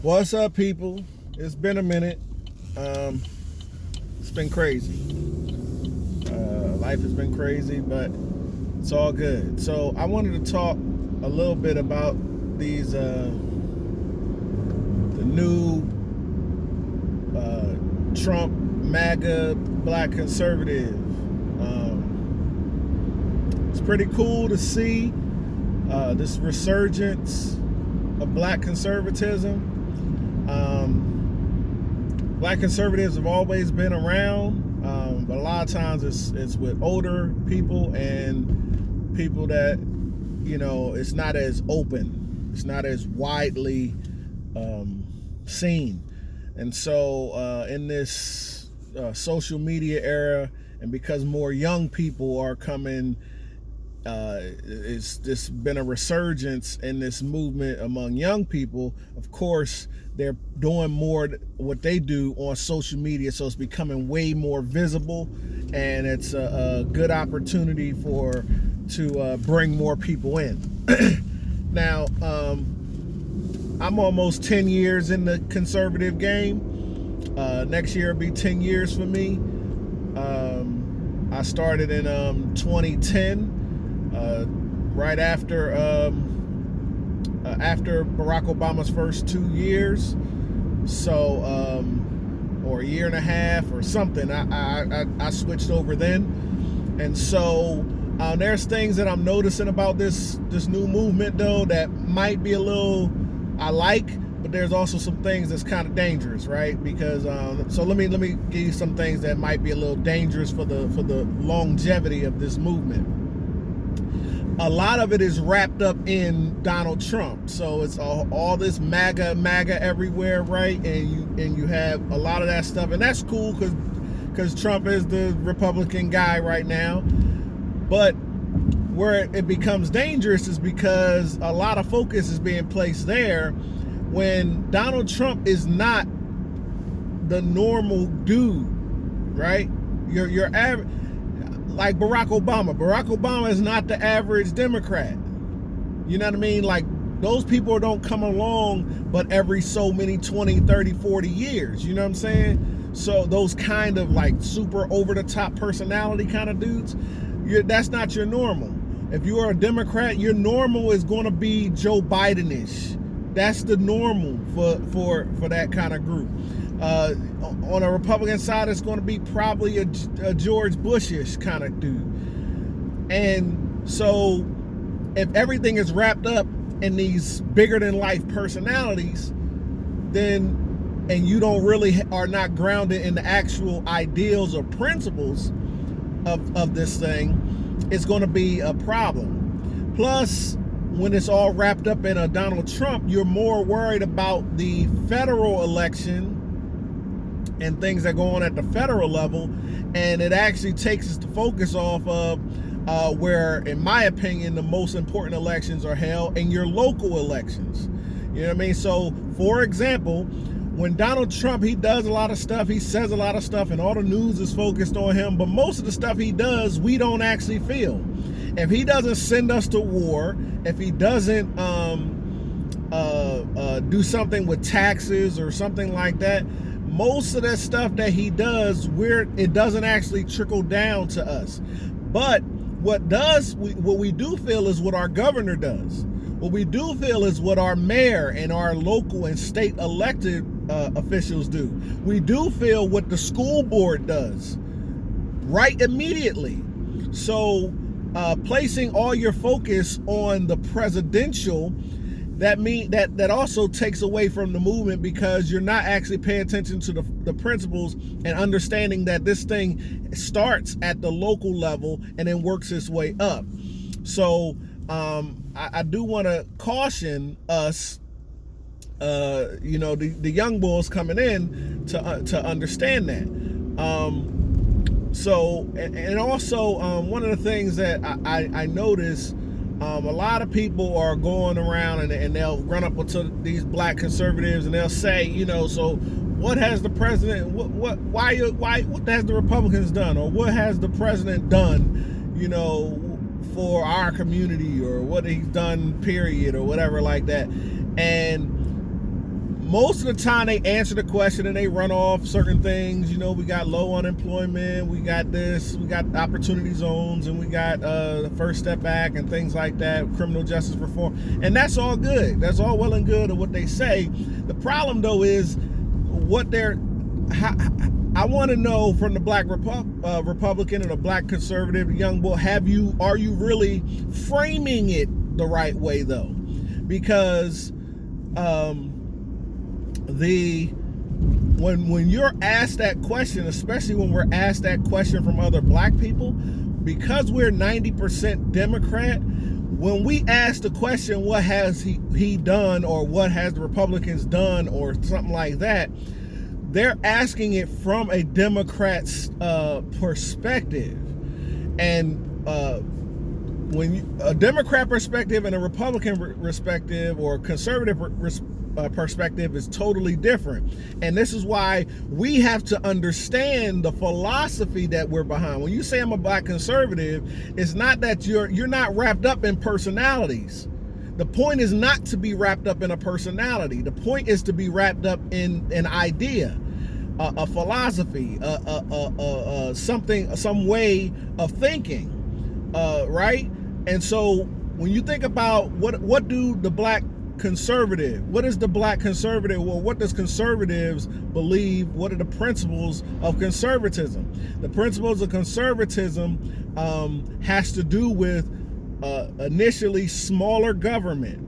What's up, people? It's been a minute. It's been crazy. Life has been crazy, but it's all good. So I wanted to talk a little bit about these the new Trump MAGA black conservative. It's pretty cool to see this resurgence of black conservatism. Black conservatives have always been around, but a lot of times it's with older people and people that, you know, it's not as open, it's not as widely seen. And so in this social media era, and because more young people are coming, it's just been a resurgence in this movement among young people. Of course, they're doing more what they do on social media, so it's becoming way more visible, and it's a good opportunity to bring more people in. Now, I'm almost 10 years in the conservative game. Next year will be 10 years for me. I started in 2010, right after Barack Obama's first 2 years, so or a year and a half or something. I switched over then, and so there's things that I'm noticing about this new movement though that might be a little I like, but there's also some things that's kind of dangerous, right? Because so let me give you some things that might be a little dangerous for the longevity of this movement. A lot of it is wrapped up in Donald Trump, so it's all this MAGA everywhere, right? And you have a lot of that stuff, and that's cool because Trump is the Republican guy right now. But where it becomes dangerous is because a lot of focus is being placed there when Donald Trump is not the normal dude, right? Your average, like Barack Obama. Barack Obama is not the average Democrat. You know what I mean? Like, those people don't come along but every so many 20, 30, 40 years. You know what I'm saying? So those kind of like super over-the-top personality kind of dudes, that's not your normal. If you are a Democrat, your normal is going to be Joe Biden-ish. That's the normal for that kind of group. On a Republican side, it's going to be probably a George Bush-ish kind of dude. And so if everything is wrapped up in these bigger-than-life personalities, then, and you don't really are not grounded in the actual ideals or principles of this thing, it's going to be a problem. Plus, when it's all wrapped up in a Donald Trump, you're more worried about the federal election and things that go on at the federal level, and it actually takes the focus off of where, in my opinion, the most important elections are held, in your local elections. You know what I mean? So, for example, when Donald Trump, he does a lot of stuff, he says a lot of stuff, and all the news is focused on him, but most of the stuff he does, we don't actually feel. If he doesn't send us to war, if he doesn't do something with taxes or something like that, most of that stuff that he does, it doesn't actually trickle down to us. But what we do feel is what our governor does. What we do feel is what our mayor and our local and state elected officials do. We do feel what the school board does right immediately. So placing all your focus on the presidential, that also takes away from the movement, because you're not actually paying attention to the principles and understanding that this thing starts at the local level and then works its way up. So I do want to caution us, you know, the young bulls coming in to understand that. So, and also one of the things that I notice, a lot of people are going around and they'll run up to these black conservatives and they'll say, you know, so what has the president, what has the Republicans done, or what has the president done, you know, for our community, or what he's done, period, or whatever like that. And most of the time they answer the question and they run off certain things. You know, we got low unemployment, we got this, we got opportunity zones, and we got the First Step Act and things like that, criminal justice reform, and that's all good. That's all well and good of what they say. The problem though is what they're. I want to know from the black Republican and the black conservative young boy, are you really framing it the right way though? Because when you're asked that question, especially when we're asked that question from other black people, because we're 90% Democrat, when we ask the question, what has he done, or what has the Republicans done, or something like that, they're asking it from a Democrat's perspective. And when a Democrat perspective and a Republican perspective or conservative perspective is totally different. And this is why we have to understand the philosophy that we're behind. When you say I'm a black conservative, it's not that you're not wrapped up in personalities. The point is not to be wrapped up in a personality. The point is to be wrapped up in an idea, a philosophy, something, some way of thinking, right? And so when you think about what do the black conservative, what is the black conservative? Well, what does conservatives believe? What are the principles of conservatism? The principles of conservatism has to do with initially smaller government,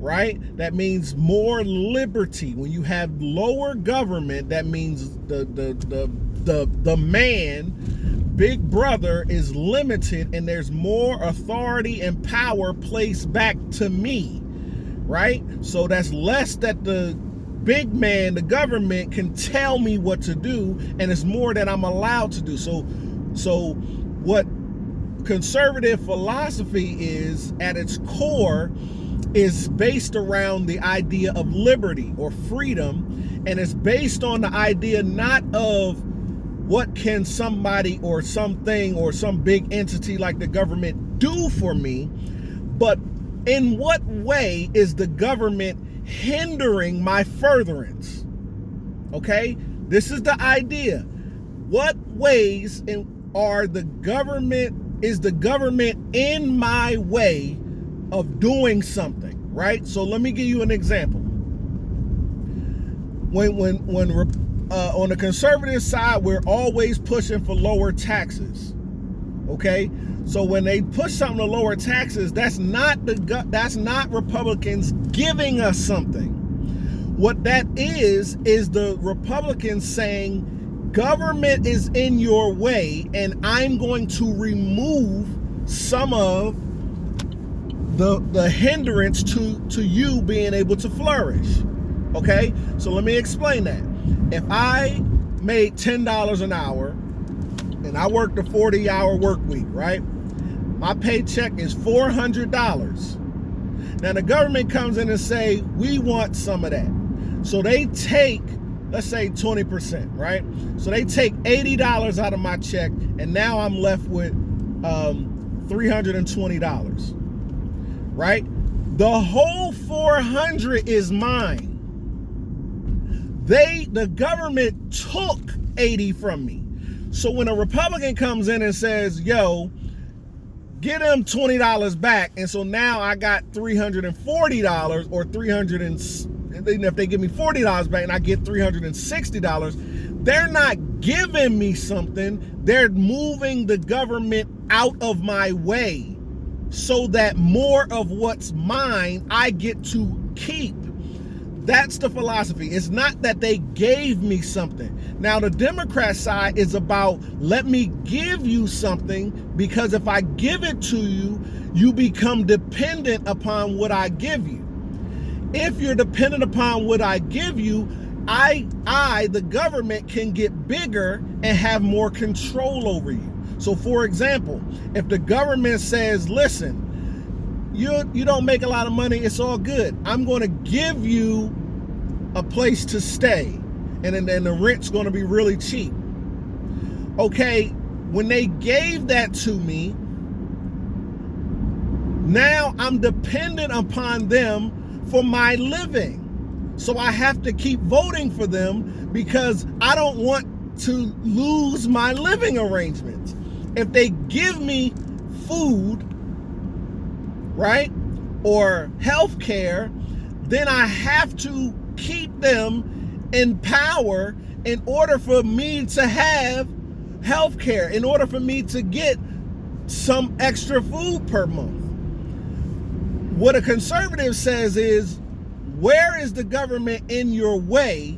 right? That means more liberty. When you have lower government, that means the man, big brother, is limited, and there's more authority and power placed back to me, right? So that's less that the big man, the government, can tell me what to do, and it's more that I'm allowed to do. So what conservative philosophy is at its core is based around the idea of liberty or freedom, and it's based on the idea not of what can somebody or something or some big entity like the government do for me, but in what way is the government hindering my furtherance? Okay, this is the idea. What ways is the government in my way of doing something, right? So let me give you an example. When on the conservative side, we're always pushing for lower taxes, okay? So when they push something to lower taxes, that's not Republicans giving us something. What that is the Republicans saying, government is in your way, and I'm going to remove some of the hindrance to you being able to flourish. Okay, so let me explain that. If I made $10 an hour and I worked a 40-hour work week, right? My paycheck is $400. Now the government comes in and say, we want some of that. So they take, let's say 20%, right? So they take $80 out of my check, and now I'm left with $320, right? The whole $400 is mine. The government took 80 from me. So when a Republican comes in and says, yo, get them $20 back, and so now I got $340 or and if they give me $40 back and I get $360, they're not giving me something. They're moving the government out of my way so that more of what's mine I get to keep. That's the philosophy. It's not that they gave me something. Now, the Democrat side is about, let me give you something, because if I give it to you, you become dependent upon what I give you. If you're dependent upon what I give you, the government, can get bigger and have more control over you. So, for example, if the government says, listen, you don't make a lot of money, it's all good, I'm going to give you a place to stay, and then the rent's going to be really cheap. Okay, when they gave that to me, now I'm dependent upon them for my living. So I have to keep voting for them because I don't want to lose my living arrangements. If they give me food, right, or health care, then I have to keep them in power in order for me to have health care, in order for me to get some extra food per month. What a conservative says is, where is the government in your way,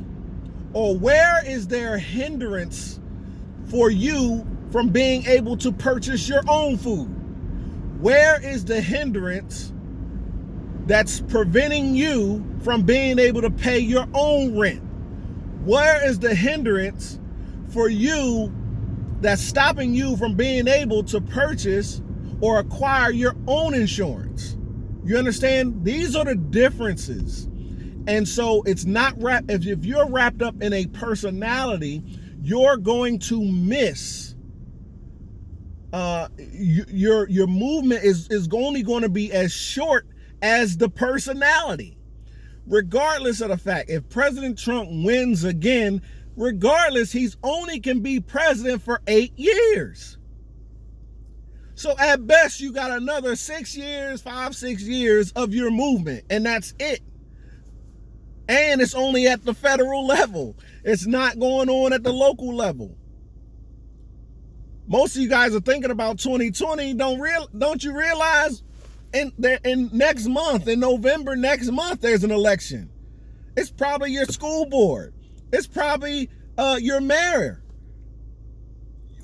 or where is there a hindrance for you from being able to purchase your own food? Where is the hindrance that's preventing you from being able to pay your own rent? Where is the hindrance for you that's stopping you from being able to purchase or acquire your own insurance? You understand? These are the differences. And so it's not if you're wrapped up in a personality, you're going to miss your movement is only going to be as short as the personality. Regardless of the fact, if President Trump wins again, regardless, he's only can be president for 8 years. So at best, you got another 6 years, 6 years of your movement, and that's it. And it's only at the federal level. It's not going on at the local level. Most of you guys are thinking about 2020. Don't you realize in next month, in November next month, there's an election. It's probably your school board. It's probably your mayor.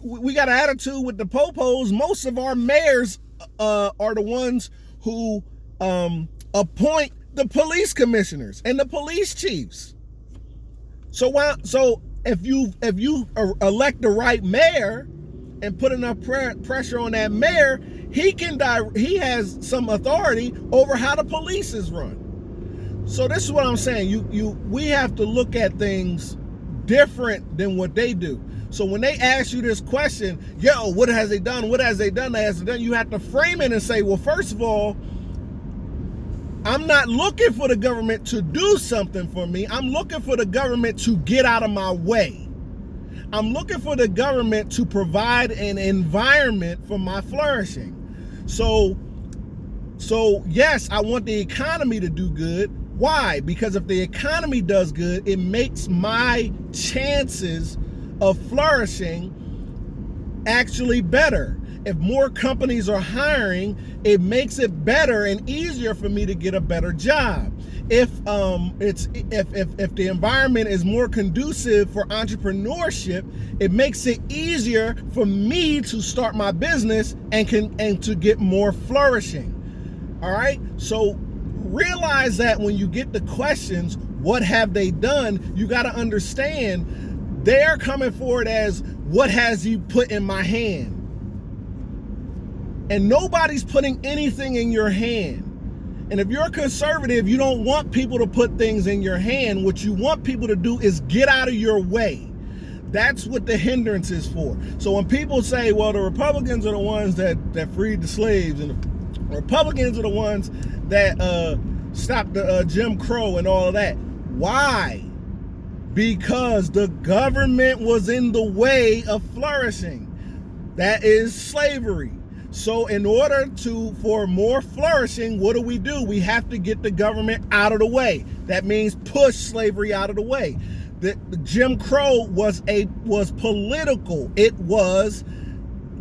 We got an attitude with the popos. Most of our mayors are the ones who appoint the police commissioners and the police chiefs. So if you elect the right mayor and put enough pressure on that mayor, he has some authority over how the police is run. So this is what I'm saying. We have to look at things different than what they do. So when they ask you this question, what has they done? What has they done? You have to frame it and say, well, first of all, I'm not looking for the government to do something for me. I'm looking for the government to get out of my way. I'm looking for the government to provide an environment for my flourishing. So yes, I want the economy to do good. Why? Because if the economy does good, it makes my chances of flourishing actually better. If more companies are hiring, it makes it better and easier for me to get a better job. If the environment is more conducive for entrepreneurship, it makes it easier for me to start my business and to get more flourishing. All right? So realize that when you get the questions, what have they done? You got to understand they're coming forward as, what has he put in my hand? And nobody's putting anything in your hand. And if you're a conservative, you don't want people to put things in your hand. What you want people to do is get out of your way. That's what the hindrance is for. So when people say, well, the Republicans are the ones that freed the slaves, and the Republicans are the ones that stopped the Jim Crow and all of that. Why? Because the government was in the way of flourishing. That is slavery. So in order for more flourishing, what do? We have to get the government out of the way. That means push slavery out of the way. The Jim Crow was political. It was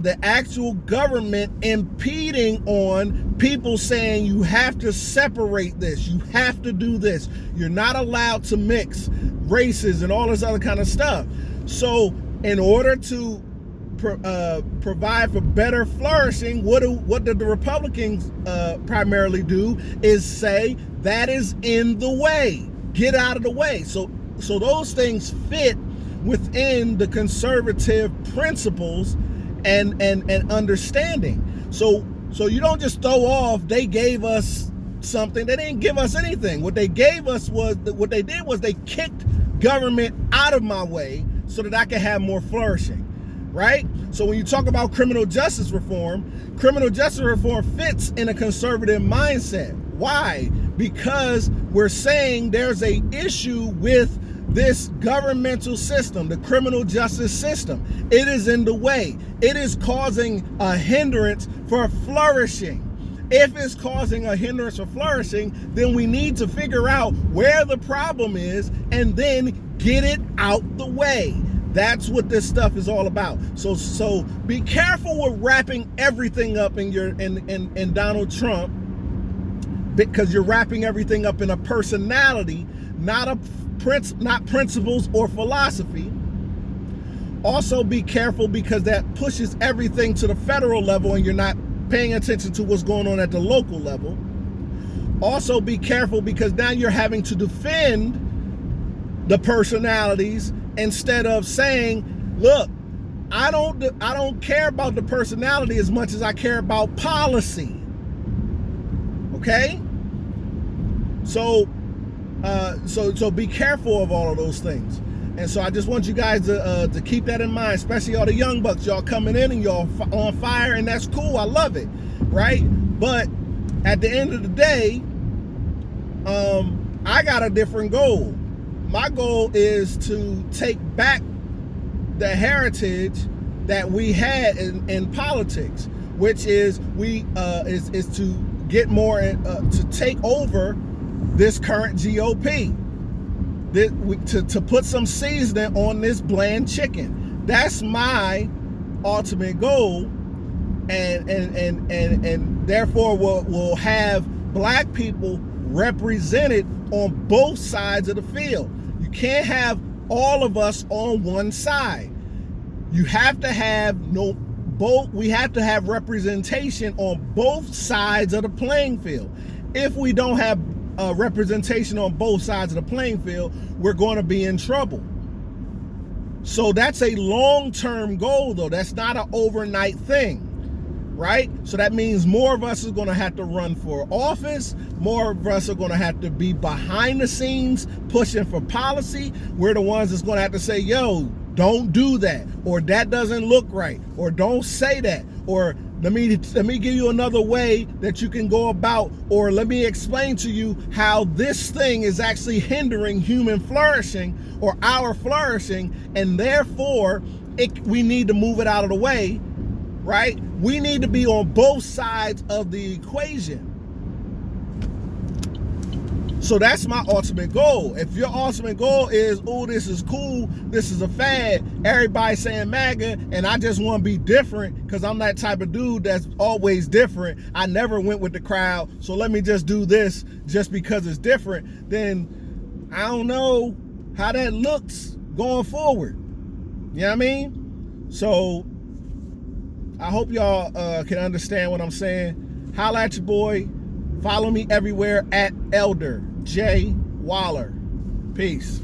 the actual government impeding on people saying, you have to separate this. You have to do this. You're not allowed to mix races and all this other kind of stuff. So in order to provide for better flourishing, what did the Republicans primarily do is say that is in the way. Get out of the way. So those things fit within the conservative principles and understanding. So you don't just throw off, they gave us something. They didn't give us anything. What they did was they kicked government out of my way so that I could have more flourishing. Right? So when you talk about criminal justice reform fits in a conservative mindset. Why? Because we're saying there's a issue with this governmental system, the criminal justice system. It is in the way. It is causing a hindrance for flourishing. If it's causing a hindrance for flourishing, then we need to figure out where the problem is and then get it out the way. That's what this stuff is all about. So be careful with wrapping everything up in Donald Trump, because you're wrapping everything up in a personality, not principles or philosophy. Also be careful, because that pushes everything to the federal level and you're not paying attention to what's going on at the local level. Also be careful, because now you're having to defend the personalities instead of saying, look, I don't care about the personality as much as I care about policy. Okay? So be careful of all of those things. And so I just want you guys to keep that in mind, especially all the young bucks. Y'all coming in and y'all on fire, and that's cool. I love it, right? But at the end of the day, I got a different goal. My goal is to take back the heritage that we had in politics, which is is to get more to take over this current GOP. To put some seasoning on this bland chicken. That's my ultimate goal, and therefore we'll have black people represented on both sides of the field. You can't have all of us on one side. You have to have we have to have representation on both sides of the playing field. If we don't have representation on both sides of the playing field, we're going to be in trouble. So that's a long-term goal, though. That's not an overnight thing, right? So that means more of us are going to have to run for office. More of us are going to have to be behind the scenes pushing for policy. We're the ones that's going to have to say, yo, don't do that, or that doesn't look right, or don't say that, or let me give you another way that you can go about, or let me explain to you how this thing is actually hindering human flourishing or our flourishing, and therefore we need to move it out of the way, right? We need to be on both sides of the equation. So that's my ultimate goal. If your ultimate goal is, oh, this is cool, this is a fad, everybody saying MAGA, and I just want to be different because I'm that type of dude that's always different. I never went with the crowd, so let me just do this just because it's different. Then I don't know how that looks going forward. You know what I mean? So I hope y'all can understand what I'm saying. Holla at your boy. Follow me everywhere at Elder J. Waller. Peace.